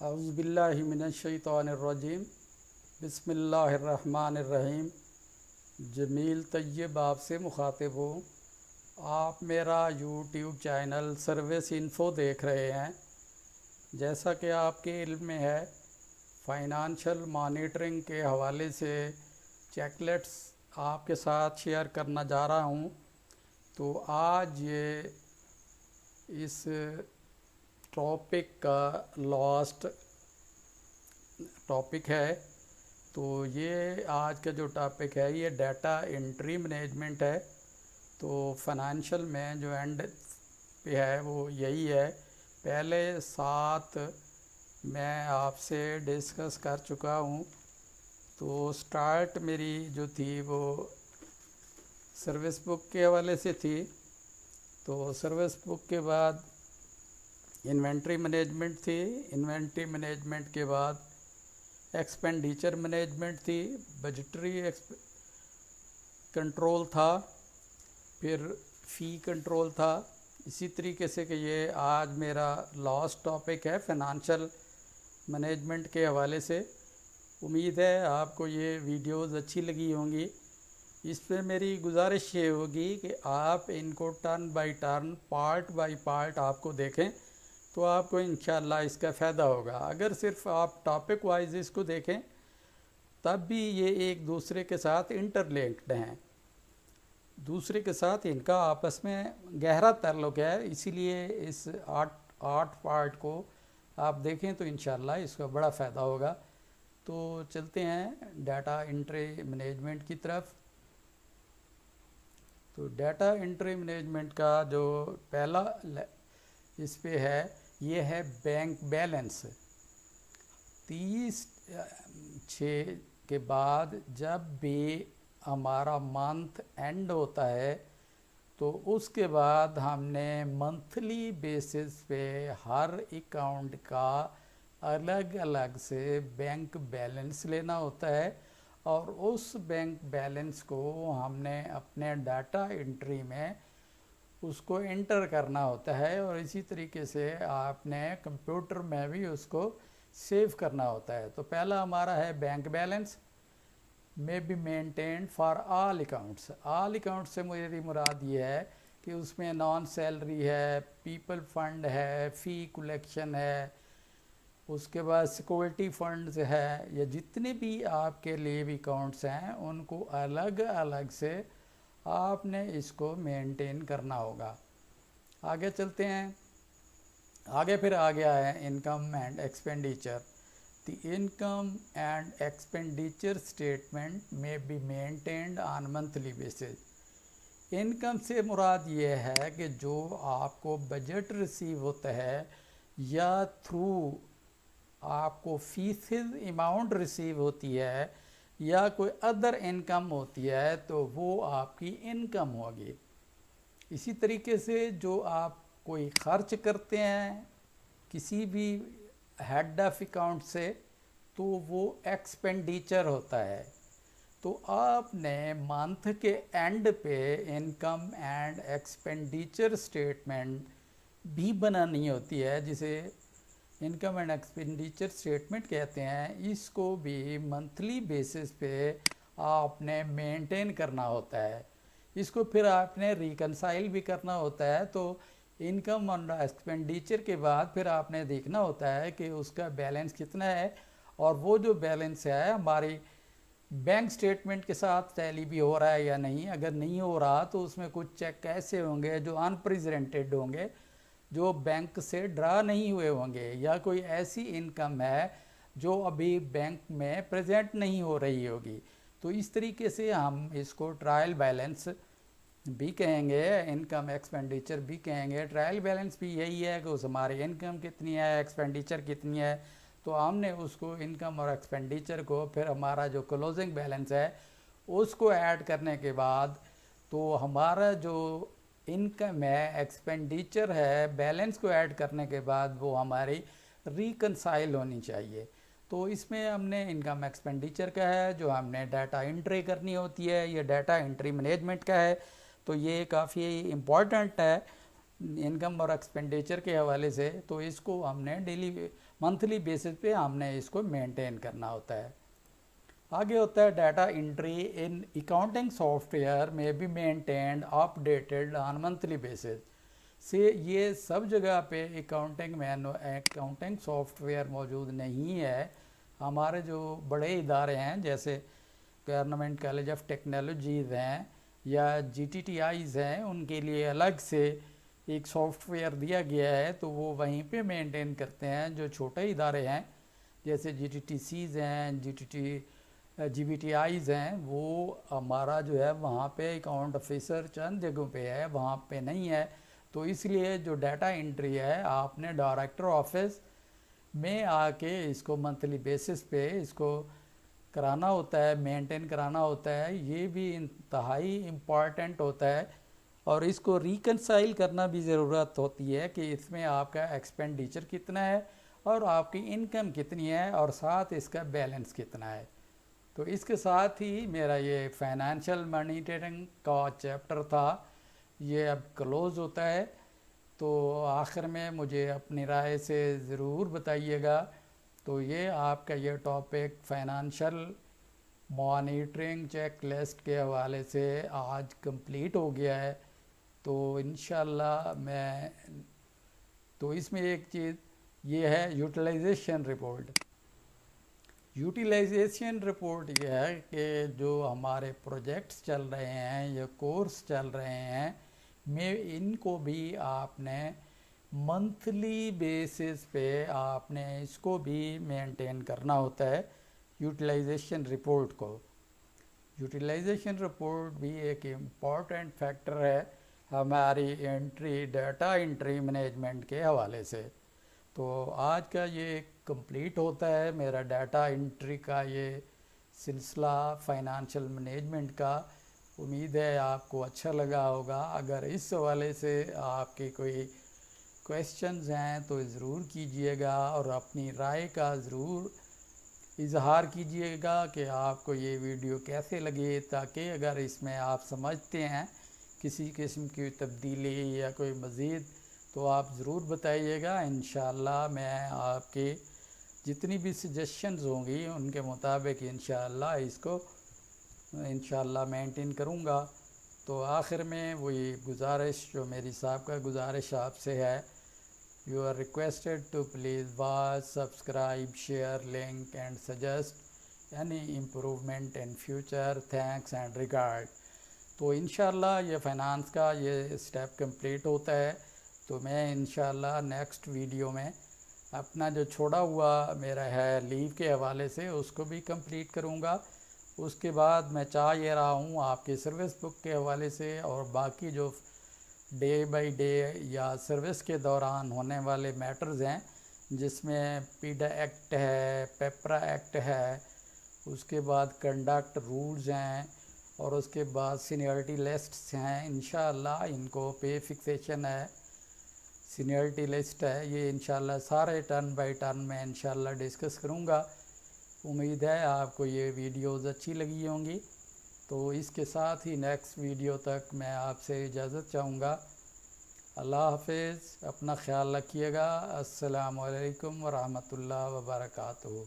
औज़ुबिल्लाहिमिनश्शैतानिर्रजीम बिस्मिल्लाहिर्रहमानिर्रहीम। जमील तैयब आपसे मुखातिब हूँ। आप मेरा यूट्यूब चैनल सर्विस इन्फ़ो देख रहे हैं। जैसा कि आपके इल्म में है, फाइनेंशियल मॉनिटरिंग के हवाले से चेकलेट्स आपके साथ शेयर करना जा रहा हूँ। तो आज ये इस टॉपिक का लास्ट टॉपिक है। तो ये आज का जो टॉपिक है ये डाटा एंट्री मैनेजमेंट है। तो फाइनेंशियल में जो एंड पे है वो यही है। पहले 7 मैं आपसे डिस्कस कर चुका हूँ। तो स्टार्ट मेरी जो थी वो सर्विस बुक के हवाले से थी। तो सर्विस बुक के बाद इन्वेंट्री मैनेजमेंट थी। इन्वेंट्री मैनेजमेंट के बाद एक्सपेंडिचर मैनेजमेंट थी। बजटरी कंट्रोल था। फिर फ़ी कंट्रोल था। इसी तरीके से कि ये आज मेरा लास्ट टॉपिक है फाइनेंशियल मैनेजमेंट के हवाले से। उम्मीद है आपको ये वीडियोस अच्छी लगी होंगी। इस पे मेरी गुजारिश ये होगी कि आप इनको turn by turn, part by part आपको देखें तो आपको इंशाल्लाह इसका फ़ायदा होगा। अगर सिर्फ आप टॉपिक वाइज इसको देखें तब भी ये एक दूसरे के साथ इंटरलिंक्ड हैं, दूसरे के साथ इनका आपस में गहरा ताल्लुक़ है। इसीलिए इस आठ पार्ट को आप देखें तो इंशाल्लाह इसका बड़ा फ़ायदा होगा। तो चलते हैं डाटा एंट्री मैनेजमेंट की तरफ। तो डाटा एंट्री मैनेजमेंट का जो पहला इस पे है ये है बैंक बैलेंस। 30/6 के बाद जब भी हमारा मंथ एंड होता है तो उसके बाद हमने मंथली बेसिस पे हर अकाउंट का अलग अलग से बैंक बैलेंस लेना होता है और उस बैंक बैलेंस को हमने अपने डाटा एंट्री में उसको एंटर करना होता है और इसी तरीके से आपने कंप्यूटर में भी उसको सेव करना होता है। तो पहला हमारा है बैंक बैलेंस में be maintained for all accounts. All accounts से मेरी मुराद ये है कि उसमें नॉन सैलरी है, पीपल फंड है, फ़ी कलेक्शन है, उसके बाद सिक्योरिटी फंड्स है, या जितने भी आपके लीव अकाउंट्स हैं उनको अलग अलग से आपने इसको मेंटेन करना होगा। आगे चलते हैं। आगे फिर आ गया है income and expenditure. The income and expenditure statement में be maintained on monthly basis. Income से मुराद ये है कि जो आपको बजट रिसीव होता है या थ्रू आपको फीसद अमाउंट रिसीव होती है या कोई अदर इनकम होती है तो वो आपकी इनकम होगी। इसी तरीके से जो आप कोई खर्च करते हैं किसी भी हेड ऑफ अकाउंट से तो वो एक्सपेंडिचर होता है। तो आपने मंथ के एंड पे इनकम एंड एक्सपेंडिचर स्टेटमेंट भी बनानी होती है, जिसे इनकम एंड एक्सपेंडिचर स्टेटमेंट कहते हैं। इसको भी मंथली बेसिस पे आपने मेंटेन करना होता है। इसको फिर आपने रिकनसाइल भी करना होता है। तो इनकम और एक्सपेंडिचर के बाद फिर आपने देखना होता है कि उसका बैलेंस कितना है और वो जो बैलेंस है हमारी बैंक स्टेटमेंट के साथ टैली भी हो रहा है या नहीं। अगर नहीं हो रहा तो उसमें कुछ चेक ऐसे होंगे जो अनप्रेजेंटेड होंगे, जो बैंक से ड्रा नहीं हुए होंगे, या कोई ऐसी इनकम है जो अभी बैंक में प्रेजेंट नहीं हो रही होगी। तो इस तरीके से हम इसको ट्रायल बैलेंस भी कहेंगे, इनकम एक्सपेंडिचर भी कहेंगे। ट्रायल बैलेंस भी यही है कि उस हमारी इनकम कितनी है, एक्सपेंडिचर कितनी है, तो हमने उसको इनकम और एक्सपेंडिचर को फिर हमारा जो क्लोजिंग बैलेंस है उसको ऐड करने के बाद तो हमारा जो इनकम है, एक्सपेंडिचर है, बैलेंस को ऐड करने के बाद वो हमारी रिकनसाइल होनी चाहिए। तो इसमें हमने इनकम एक्सपेंडिचर का है जो हमने डाटा एंट्री करनी होती है, ये डाटा एंट्री मैनेजमेंट का है। तो ये काफ़ी इम्पॉर्टेंट है इनकम और एक्सपेंडिचर के हवाले से, तो इसको हमने डेली मंथली बेसिस पे हमने इसको मेंटेन करना होता है। आगे होता है data entry in accounting software में be maintained updated on monthly basis से। ये सब जगह पे अकाउंटिंग सॉफ्टवेयर मौजूद नहीं है। हमारे जो बड़े इदारे हैं जैसे गवर्नमेंट कॉलेज ऑफ टेक्नोलॉजीज़ हैं या GTTIs हैं, उनके लिए अलग से एक सॉफ्टवेयर दिया गया है, तो वो वहीं पे मेंटेन करते हैं। जो छोटे इदारे हैं जैसे GTTCs हैं, GBTIs हैं, वो हमारा जो है वहाँ पे अकाउंट ऑफिसर चंद जगहों पे है, वहाँ पे नहीं है। तो इसलिए जो डाटा एंट्री है आपने डायरेक्टर ऑफिस में आके इसको मंथली बेसिस पे इसको कराना होता है, मेंटेन कराना होता है। ये भी इंतहाई इम्पॉर्टेंट होता है और इसको रिकनसाइल करना भी ज़रूरत होती है कि इसमें आपका एक्सपेंडिचर कितना है और आपकी इनकम कितनी है और साथ इसका बैलेंस कितना है। तो इसके साथ ही मेरा ये फाइनेंशियल मॉनिटरिंग का चैप्टर था, ये अब क्लोज़ होता है। तो आखिर में मुझे अपनी राय से ज़रूर बताइएगा। तो ये आपका ये topic financial monitoring check list के हवाले से आज कंप्लीट हो गया है। तो इंशाल्लाह मैं तो इसमें एक चीज़ ये है यूटिलाइजेशन रिपोर्ट। यूटिलाइजेशन रिपोर्ट ये है कि जो हमारे प्रोजेक्ट्स चल रहे हैं या कोर्स चल रहे हैं में इनको भी आपने मंथली बेसिस पे आपने इसको भी मेंटेन करना होता है यूटिलाइजेशन रिपोर्ट को। यूटिलाइजेशन रिपोर्ट भी एक इम्पॉर्टेंट फैक्टर है हमारी डाटा एंट्री मैनेजमेंट के हवाले से। तो आज का ये कंप्लीट होता है मेरा डाटा एंट्री का ये सिलसिला फाइनेंशियल मैनेजमेंट का। उम्मीद है आपको अच्छा लगा होगा। अगर इस हवाले से आपके कोई क्वेश्चंस हैं तो ज़रूर कीजिएगा और अपनी राय का ज़रूर इजहार कीजिएगा कि आपको ये वीडियो कैसे लगे, ताकि अगर इसमें आप समझते हैं किसी किस्म की तब्दीली या कोई मज़ीद तो आप ज़रूर बताइएगा। इंशाअल्लाह मैं आपके जितनी भी सजेशंस होंगी उनके मुताबिक इंशाअल्लाह मेंटेन करूँगा। तो आखिर में वही गुजारिश जो मेरी साहब का गुजारिश आपसे है, you are requested to please watch, subscribe, share link and suggest any improvement in future. Thanks and regard. तो इंशाअल्लाह ये फाइनेंस का ये स्टेप कंप्लीट होता है। तो मैं इंशाअल्लाह नेक्स्ट वीडियो में अपना जो छोड़ा हुआ मेरा है लीव के हवाले से उसको भी कंप्लीट करूँगा। उसके बाद मैं चाह ये रहा हूँ आपकी सर्विस बुक के हवाले से और बाकी जो डे बाय डे या सर्विस के दौरान होने वाले मैटर्स हैं, जिसमें पीडा एक्ट है, पेपरा एक्ट है, उसके बाद कंडक्ट रूल्स हैं और उसके बाद सीनियरिटी लिस्ट्स हैं। इंशाअल्लाह इनको पे फिक्सेशन है, सीनियरिटी लिस्ट है, ये इंशाअल्लाह सारे टर्न बाय टर्न में इंशाअल्लाह डिस्कस करूँगा। उम्मीद है आपको ये वीडियोज़ अच्छी लगी होंगी। तो इसके साथ ही नेक्स्ट वीडियो तक मैं आपसे इजाज़त चाहूँगा। अल्लाह हाफ़िज़, अपना ख्याल रखिएगा। अस्सलामु अलैकुम व रहमतुल्लाहि व बरकातुहू।